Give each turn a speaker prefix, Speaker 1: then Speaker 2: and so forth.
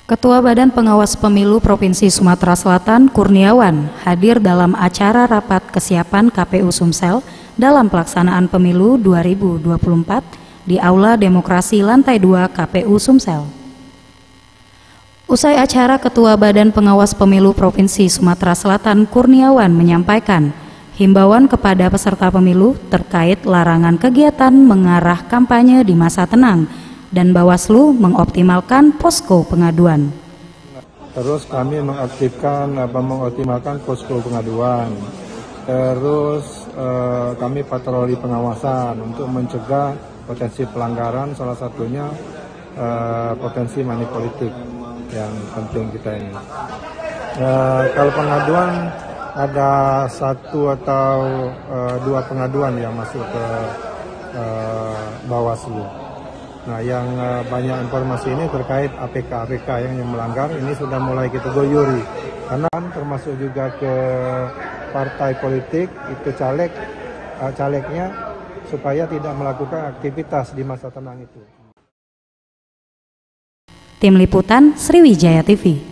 Speaker 1: Ketua Badan Pengawas Pemilu Provinsi Sumatera Selatan, Kurniawan, hadir dalam acara rapat kesiapan KPU Sumsel dalam pelaksanaan pemilu 2024 di Aula Demokrasi Lantai 2 KPU Sumsel. Usai acara, Ketua Badan Pengawas Pemilu Provinsi Sumatera Selatan, Kurniawan, menyampaikan himbauan kepada peserta pemilu terkait larangan kegiatan mengarah kampanye di masa tenang dan Bawaslu mengoptimalkan posko pengaduan.
Speaker 2: Terus kami mengoptimalkan posko pengaduan. Terus kami patroli pengawasan untuk mencegah potensi pelanggaran, salah satunya potensi money politik yang penting kita ini. Kalau pengaduan ada satu atau dua pengaduan yang masuk ke Bawaslu. Nah, yang banyak informasi ini terkait APK yang melanggar ini sudah mulai kita goyuri, karena termasuk juga ke partai politik itu calegnya supaya tidak melakukan aktivitas di masa tenang itu.
Speaker 1: Tim Liputan Sriwijaya TV.